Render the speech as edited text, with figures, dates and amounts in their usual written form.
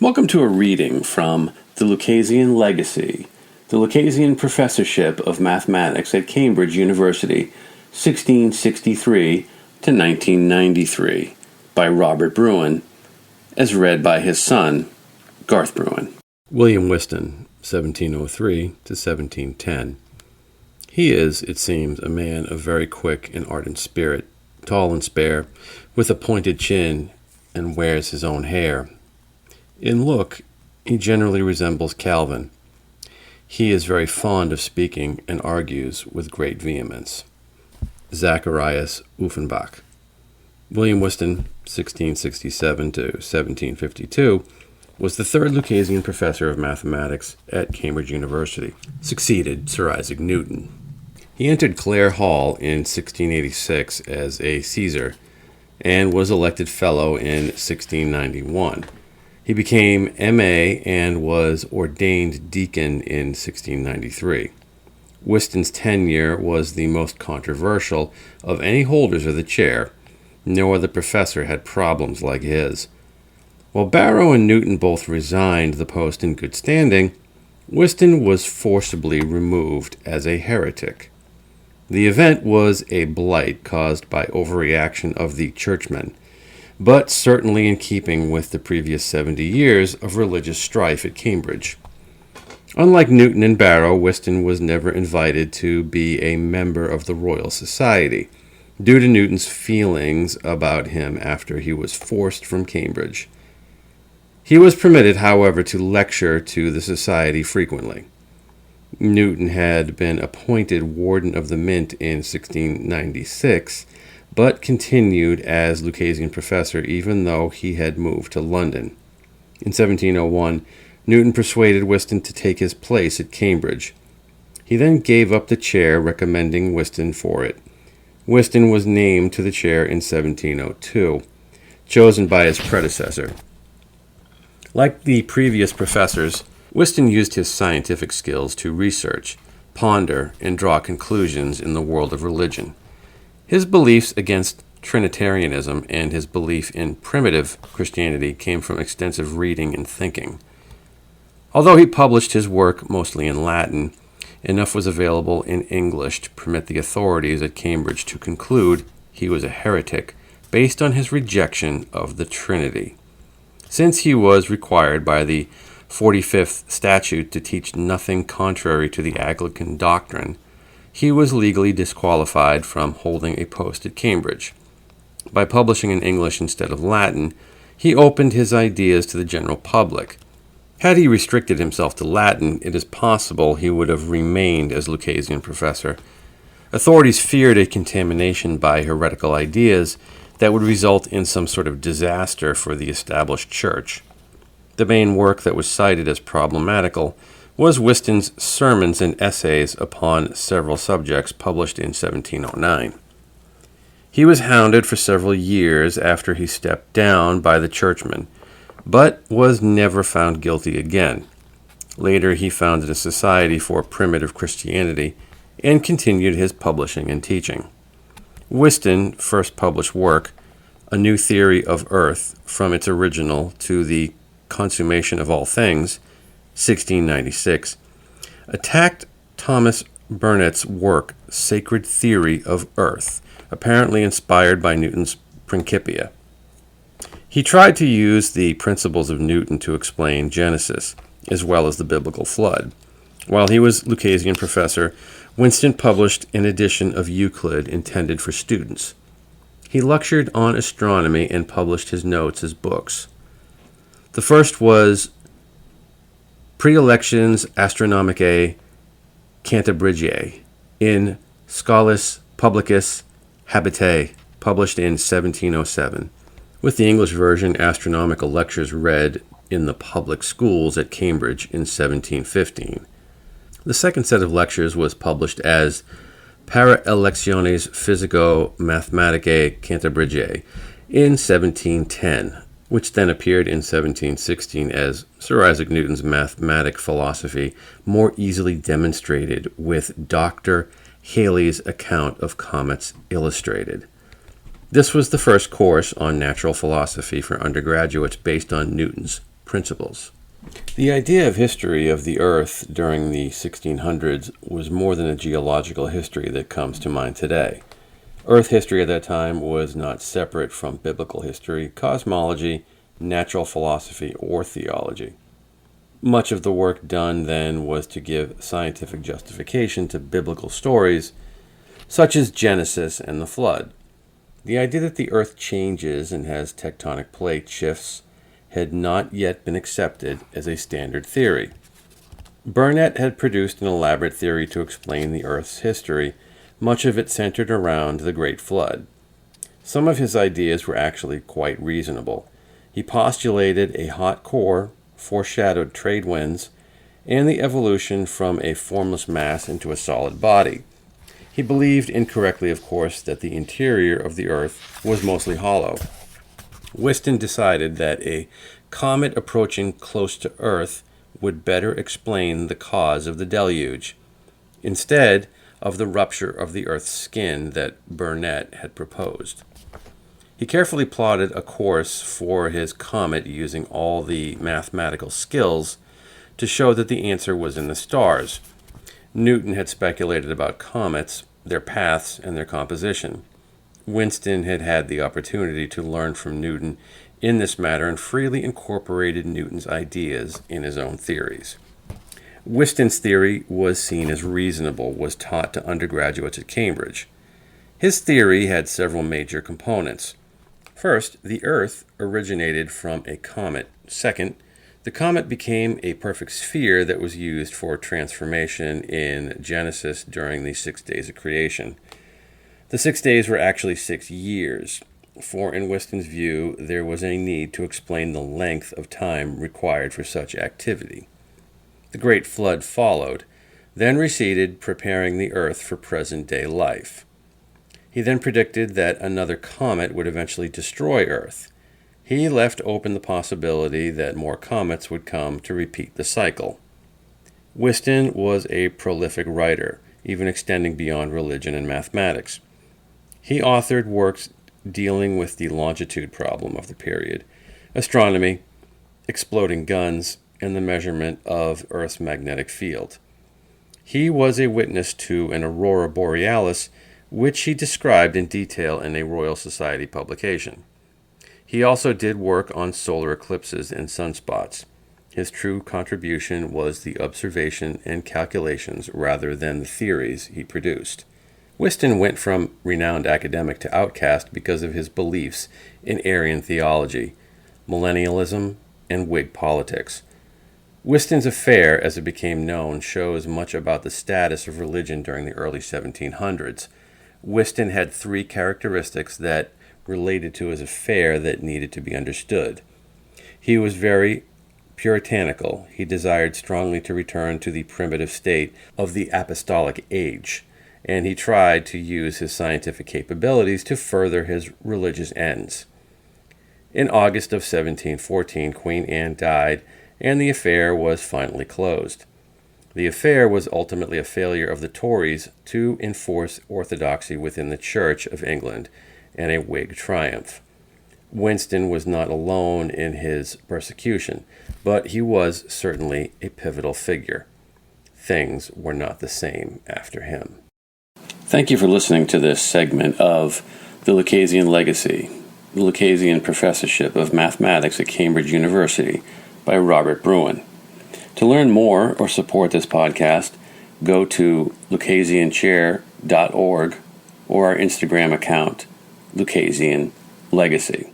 Welcome to a reading from the Lucasian Legacy, the Lucasian Professorship of Mathematics at Cambridge University, 1663 to 1993, by Robert Bruen, as read by his son, Garth Bruen. William Whiston, 1703 to 1710. He is, it seems, a man of very quick and ardent spirit, tall and spare, with a pointed chin, and wears his own hair. In look, he generally resembles Calvin. He is very fond of speaking and argues with great vehemence. Zacharias Uffenbach. William Whiston, 1667 to 1752, was the third Lucasian Professor of Mathematics at Cambridge University, succeeded Sir Isaac Newton. He entered Clare Hall in 1686 as a Caesar and was elected Fellow in 1691. He became M.A. and was ordained deacon in 1693. Whiston's tenure was the most controversial of any holders of the chair. No other professor had problems like his. While Barrow and Newton both resigned the post in good standing, Whiston was forcibly removed as a heretic. The event was a blight caused by overreaction of the churchmen, but certainly in keeping with the previous 70 years of religious strife at Cambridge. Unlike Newton and Barrow, Whiston was never invited to be a member of the Royal Society, due to Newton's feelings about him after he was forced from Cambridge. He was permitted, however, to lecture to the Society frequently. Newton had been appointed Warden of the Mint in 1696, but continued as Lucasian Professor even though he had moved to London. In 1701, Newton persuaded Whiston to take his place at Cambridge. He then gave up the chair, recommending Whiston for it. Whiston was named to the chair in 1702, chosen by his predecessor. Like the previous professors, Whiston used his scientific skills to research, ponder, and draw conclusions in the world of religion. His beliefs against Trinitarianism and his belief in primitive Christianity came from extensive reading and thinking. Although he published his work mostly in Latin, enough was available in English to permit the authorities at Cambridge to conclude he was a heretic based on his rejection of the Trinity. Since he was required by the 45th statute to teach nothing contrary to the Anglican doctrine, he was legally disqualified from holding a post at Cambridge. By publishing in English instead of Latin, he opened his ideas to the general public. Had he restricted himself to Latin, it is possible he would have remained as Lucasian Professor. Authorities feared a contamination by heretical ideas that would result in some sort of disaster for the established church. The main work that was cited as problematical was Whiston's Sermons and Essays upon several subjects, published in 1709. He was hounded for several years after he stepped down by the churchmen, but was never found guilty again. Later, he founded a society for primitive Christianity and continued his publishing and teaching. Whiston first published work, A New Theory of Earth, from its original to the Consummation of All Things, 1696, attacked Thomas Burnet's work, Sacred Theory of Earth, apparently inspired by Newton's Principia. He tried to use the principles of Newton to explain Genesis, as well as the biblical flood. While he was Lucasian Professor, Whiston published an edition of Euclid intended for students. He lectured on astronomy and published his notes as books. The first was Predilections Astronomicae Cantabrigiae in Scholis Publicus Habitae, published in 1707, with the English version Astronomical Lectures read in the public schools at Cambridge in 1715. The second set of lectures was published as Para Electiones Physico-Mathematicae Cantabrigiae in 1710, which then appeared in 1716 as Sir Isaac Newton's mathematic philosophy, more easily demonstrated with Dr. Halley's account of comets illustrated. This was the first course on natural philosophy for undergraduates based on Newton's principles. The idea of history of the Earth during the 1600s was more than a geological history that comes to mind today. Earth history at that time was not separate from biblical history, cosmology, natural philosophy, or theology. Much of the work done then was to give scientific justification to biblical stories, such as Genesis and the flood. The idea that the Earth changes and has tectonic plate shifts had not yet been accepted as a standard theory. Bruen had produced an elaborate theory to explain the Earth's history, much of it centered around the Great Flood. Some of his ideas were actually quite reasonable. He postulated a hot core, foreshadowed trade winds, and the evolution from a formless mass into a solid body. He believed, incorrectly of course, that the interior of the Earth was mostly hollow. Whiston decided that a comet approaching close to Earth would better explain the cause of the deluge, instead of the rupture of the Earth's skin that Bruen had proposed. He carefully plotted a course for his comet using all the mathematical skills to show that the answer was in the stars. Newton had speculated about comets, their paths, and their composition. Whiston had had the opportunity to learn from Newton in this matter and freely incorporated Newton's ideas in his own theories. Whiston's theory was seen as reasonable, was taught to undergraduates at Cambridge. His theory had several major components. First, the Earth originated from a comet. Second, the comet became a perfect sphere that was used for transformation in Genesis during the 6 days of creation. The 6 days were actually 6 years, for in Whiston's view, there was a need to explain the length of time required for such activity. The Great Flood followed, then receded, preparing the Earth for present-day life. He then predicted that another comet would eventually destroy Earth. He left open the possibility that more comets would come to repeat the cycle. Whiston was a prolific writer, even extending beyond religion and mathematics. He authored works dealing with the longitude problem of the period, astronomy, exploding guns, and the measurement of Earth's magnetic field. He was a witness to an aurora borealis, which he described in detail in a Royal Society publication. He also did work on solar eclipses and sunspots. His true contribution was the observation and calculations rather than the theories he produced. Whiston went from renowned academic to outcast because of his beliefs in Aryan theology, millennialism, and Whig politics. Whiston's affair, as it became known, shows much about the status of religion during the early 1700s. Whiston had 3 characteristics that related to his affair that needed to be understood. He was very puritanical. He desired strongly to return to the primitive state of the apostolic age, and he tried to use his scientific capabilities to further his religious ends. In August of 1714, Queen Anne died, and the affair was finally closed. The affair was ultimately a failure of the Tories to enforce orthodoxy within the Church of England, and a Whig triumph. Whiston was not alone in his persecution, but he was certainly a pivotal figure. Things were not the same after him. Thank you for listening to this segment of The Lucasian Legacy, the Lucasian Professorship of Mathematics at Cambridge University by Robert Bruen. To learn more or support this podcast, go to lucasianchair.org or our Instagram account, Lucasian Legacy.